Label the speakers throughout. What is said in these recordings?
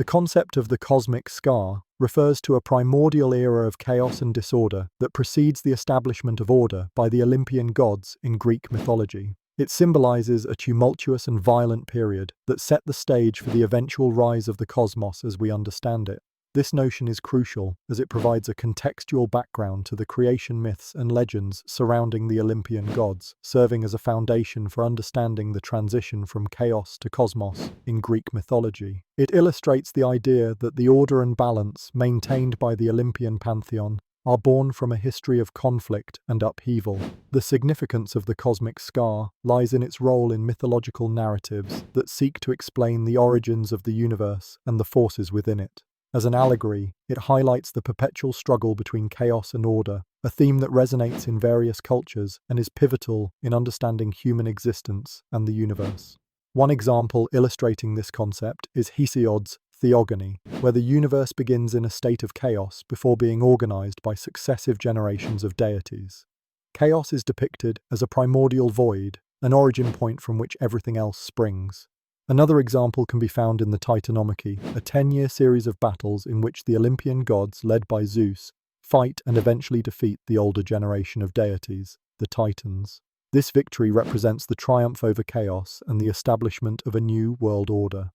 Speaker 1: The concept of the cosmic scar refers to a primordial era of chaos and disorder that precedes the establishment of order by the Olympian gods in Greek mythology. It symbolizes a tumultuous and violent period that set the stage for the eventual rise of the cosmos as we understand it. This notion is crucial as it provides a contextual background to the creation myths and legends surrounding the Olympian gods, serving as a foundation for understanding the transition from chaos to cosmos in Greek mythology. It illustrates the idea that the order and balance maintained by the Olympian pantheon are born from a history of conflict and upheaval. The significance of the cosmic scar lies in its role in mythological narratives that seek to explain the origins of the universe and the forces within it. As an allegory, it highlights the perpetual struggle between chaos and order, a theme that resonates in various cultures and is pivotal in understanding human existence and the universe. One example illustrating this concept is Hesiod's Theogony, where the universe begins in a state of chaos before being organized by successive generations of deities. Chaos is depicted as a primordial void, an origin point from which everything else springs. Another example can be found in the Titanomachy, a 10-year series of battles in which the Olympian gods, led by Zeus, fight and eventually defeat the older generation of deities, the Titans. This victory represents the triumph over chaos and the establishment of a new world order.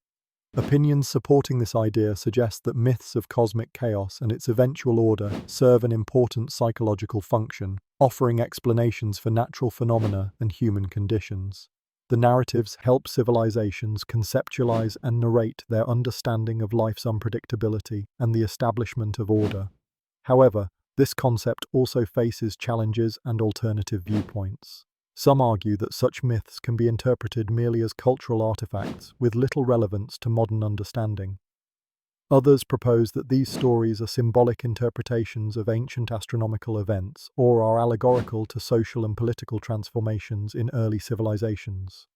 Speaker 1: Opinions supporting this idea suggest that myths of cosmic chaos and its eventual order serve an important psychological function, offering explanations for natural phenomena and human conditions. The narratives help civilizations conceptualize and narrate their understanding of life's unpredictability and the establishment of order. However, this concept also faces challenges and alternative viewpoints. Some argue that such myths can be interpreted merely as cultural artifacts with little relevance to modern understanding. Others propose that these stories are symbolic interpretations of ancient astronomical events or are allegorical to social and political transformations in early civilizations.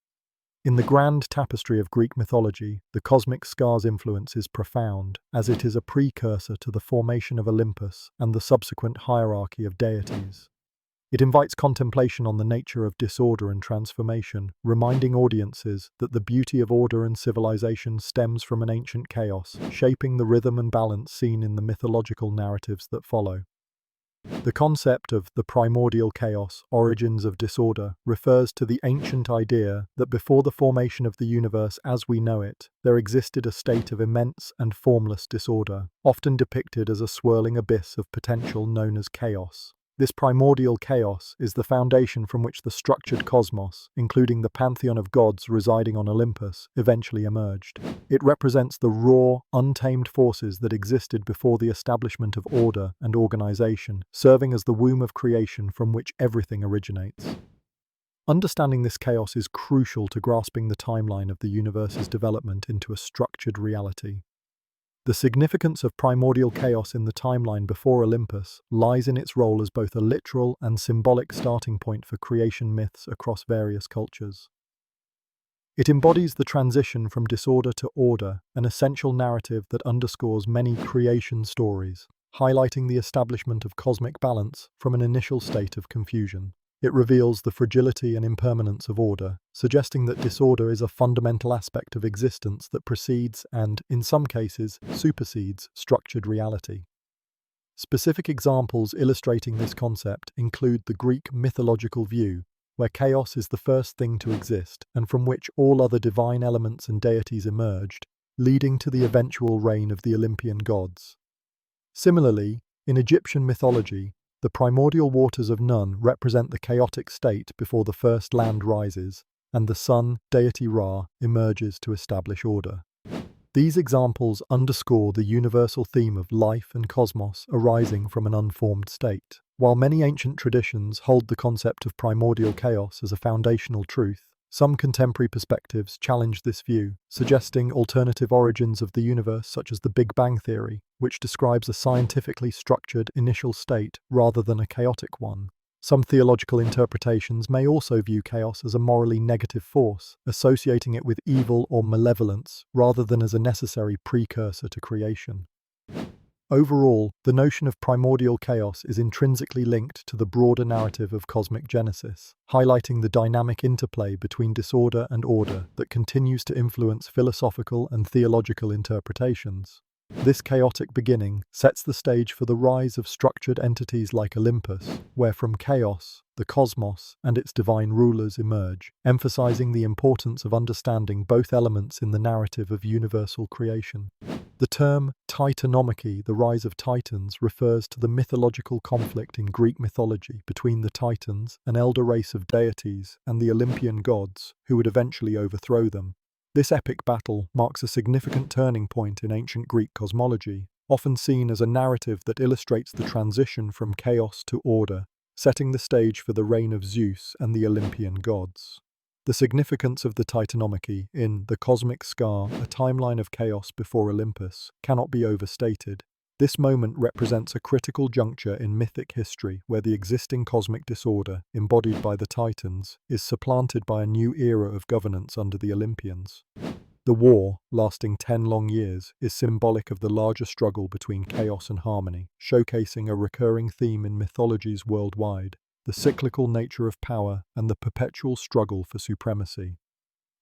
Speaker 1: In the grand tapestry of Greek mythology, the cosmic scar's influence is profound, as it is a precursor to the formation of Olympus and the subsequent hierarchy of deities. It invites contemplation on the nature of disorder and transformation, reminding audiences that the beauty of order and civilization stems from an ancient chaos, shaping the rhythm and balance seen in the mythological narratives that follow. The concept of the primordial chaos, origins of disorder, refers to the ancient idea that before the formation of the universe as we know it, there existed a state of immense and formless disorder, often depicted as a swirling abyss of potential known as chaos. This primordial chaos is the foundation from which the structured cosmos, including the pantheon of gods residing on Olympus, eventually emerged. It represents the raw, untamed forces that existed before the establishment of order and organization, serving as the womb of creation from which everything originates. Understanding this chaos is crucial to grasping the timeline of the universe's development into a structured reality. The significance of primordial chaos in the timeline before Olympus lies in its role as both a literal and symbolic starting point for creation myths across various cultures. It embodies the transition from disorder to order, an essential narrative that underscores many creation stories, highlighting the establishment of cosmic balance from an initial state of confusion. It reveals the fragility and impermanence of order, suggesting that disorder is a fundamental aspect of existence that precedes and, in some cases, supersedes structured reality. Specific examples illustrating this concept include the Greek mythological view, where chaos is the first thing to exist and from which all other divine elements and deities emerged, leading to the eventual reign of the Olympian gods. Similarly, in Egyptian mythology, the primordial waters of Nun represent the chaotic state before the first land rises, and the sun, deity Ra, emerges to establish order. These examples underscore the universal theme of life and cosmos arising from an unformed state. While many ancient traditions hold the concept of primordial chaos as a foundational truth, some contemporary perspectives challenge this view, suggesting alternative origins of the universe such as the Big Bang theory, which describes a scientifically structured initial state rather than a chaotic one. Some theological interpretations may also view chaos as a morally negative force, associating it with evil or malevolence rather than as a necessary precursor to creation. Overall, the notion of primordial chaos is intrinsically linked to the broader narrative of cosmic genesis, highlighting the dynamic interplay between disorder and order that continues to influence philosophical and theological interpretations. This chaotic beginning sets the stage for the rise of structured entities like Olympus, where from chaos, the cosmos and its divine rulers emerge, emphasizing the importance of understanding both elements in the narrative of universal creation. The term Titanomachy, the rise of Titans, refers to the mythological conflict in Greek mythology between the Titans, an elder race of deities, and the Olympian-gods, who would eventually overthrow them. This epic battle marks a significant turning point in ancient Greek cosmology, often seen as a narrative that illustrates the transition from chaos to order, setting the stage for the reign of Zeus and the Olympian gods. The significance of the Titanomachy in The Cosmic Scar, a timeline of chaos before Olympus, cannot be overstated. This moment represents a critical juncture in mythic history where the existing cosmic disorder, embodied by the Titans, is supplanted by a new era of governance under the Olympians. The war, lasting 10 long years, is symbolic of the larger struggle between chaos and harmony, showcasing a recurring theme in mythologies worldwide: the cyclical nature of power and the perpetual struggle for supremacy.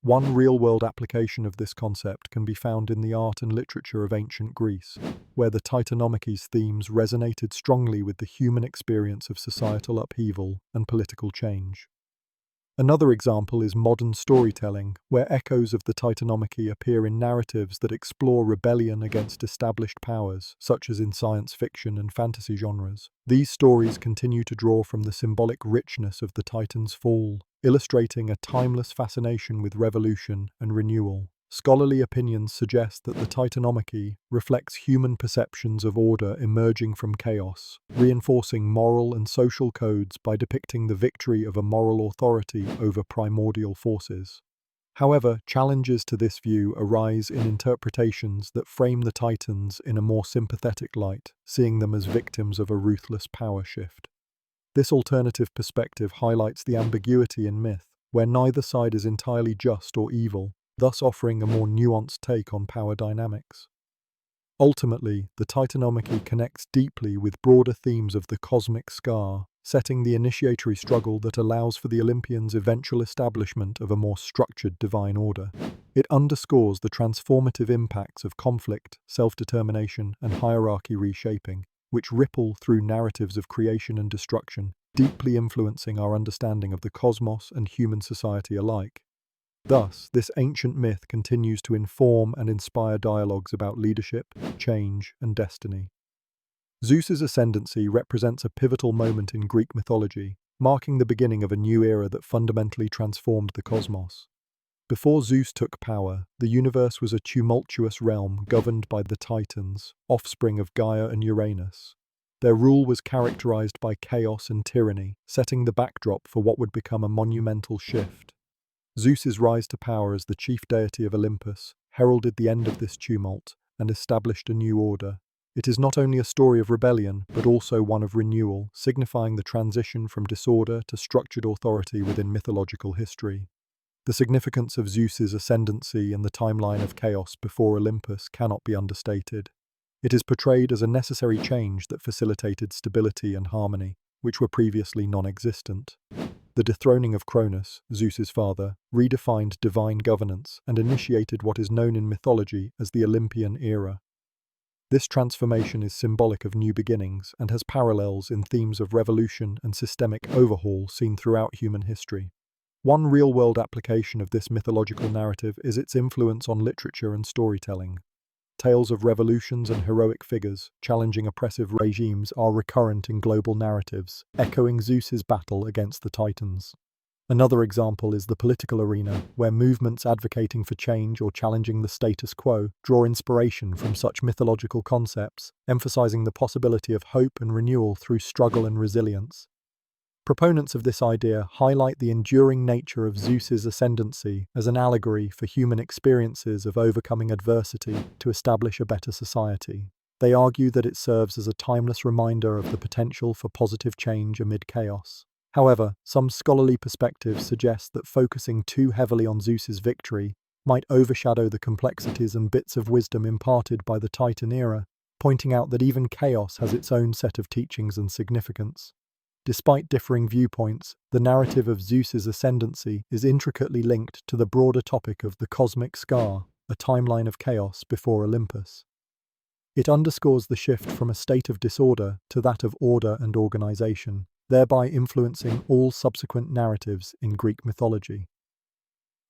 Speaker 1: One real-world application of this concept can be found in the art and literature of ancient Greece, where the Titanomachy's themes resonated strongly with the human experience of societal upheaval and political change. Another example is modern storytelling, where echoes of the Titanomachy appear in narratives that explore rebellion against established powers, such as in science fiction and fantasy genres. These stories continue to draw from the symbolic richness of the Titan's fall, illustrating a timeless fascination with revolution and renewal. Scholarly opinions suggest that the Titanomachy reflects human perceptions of order emerging from chaos, reinforcing moral and social codes by depicting the victory of a moral authority over primordial forces. However, challenges to this view arise in interpretations that frame the Titans in a more sympathetic light, seeing them as victims of a ruthless power shift. This alternative perspective highlights the ambiguity in myth, where neither side is entirely just or evil, thus offering a more nuanced take on power dynamics. Ultimately, the Titanomachy connects deeply with broader themes of the cosmic scar, setting the initiatory struggle that allows for the Olympians' eventual establishment of a more structured divine order. It underscores the transformative impacts of conflict, self-determination, and hierarchy reshaping, which ripple through narratives of creation and destruction, deeply influencing our understanding of the cosmos and human society alike. Thus, this ancient myth continues to inform and inspire dialogues about leadership, change, and destiny. Zeus's ascendancy represents a pivotal moment in Greek mythology, marking the beginning of a new era that fundamentally transformed the cosmos. Before Zeus took power, the universe was a tumultuous realm governed by the Titans, offspring of Gaia and Uranus. Their rule was characterized by chaos and tyranny, setting the backdrop for what would become a monumental shift. Zeus's rise to power as the chief deity of Olympus heralded the end of this tumult and established a new order. It is not only a story of rebellion, but also one of renewal, signifying the transition from disorder to structured authority within mythological history. The significance of Zeus's ascendancy in the timeline of chaos before Olympus cannot be understated. It is portrayed as a necessary change that facilitated stability and harmony, which were previously non-existent. The dethroning of Cronus, Zeus's father, redefined divine governance and initiated what is known in mythology as the Olympian era. This transformation is symbolic of new beginnings and has parallels in themes of revolution and systemic overhaul seen throughout human history. One real-world application of this mythological narrative is its influence on literature and storytelling. Tales of revolutions and heroic figures challenging oppressive regimes are recurrent in global narratives, echoing Zeus's battle against the Titans. Another example is the political arena, where movements advocating for change or challenging the status quo draw inspiration from such mythological concepts, emphasizing the possibility of hope and renewal through struggle and resilience. Proponents of this idea highlight the enduring nature of Zeus's ascendancy as an allegory for human experiences of overcoming adversity to establish a better society. They argue that it serves as a timeless reminder of the potential for positive change amid chaos. However, some scholarly perspectives suggest that focusing too heavily on Zeus's victory might overshadow the complexities and bits of wisdom imparted by the Titan era. pointing out that even chaos has its own set of teachings and significance. Despite differing viewpoints, the narrative of Zeus's ascendancy is intricately linked to the broader topic of the cosmic scar, a timeline of chaos before Olympus. It underscores the shift from a state of disorder to that of order and organization, thereby influencing all subsequent narratives in Greek mythology.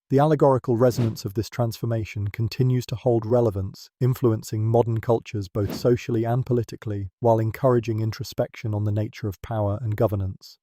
Speaker 1: The allegorical resonance of this transformation continues to hold relevance, influencing modern cultures both socially and politically, while encouraging introspection on the nature of power and governance.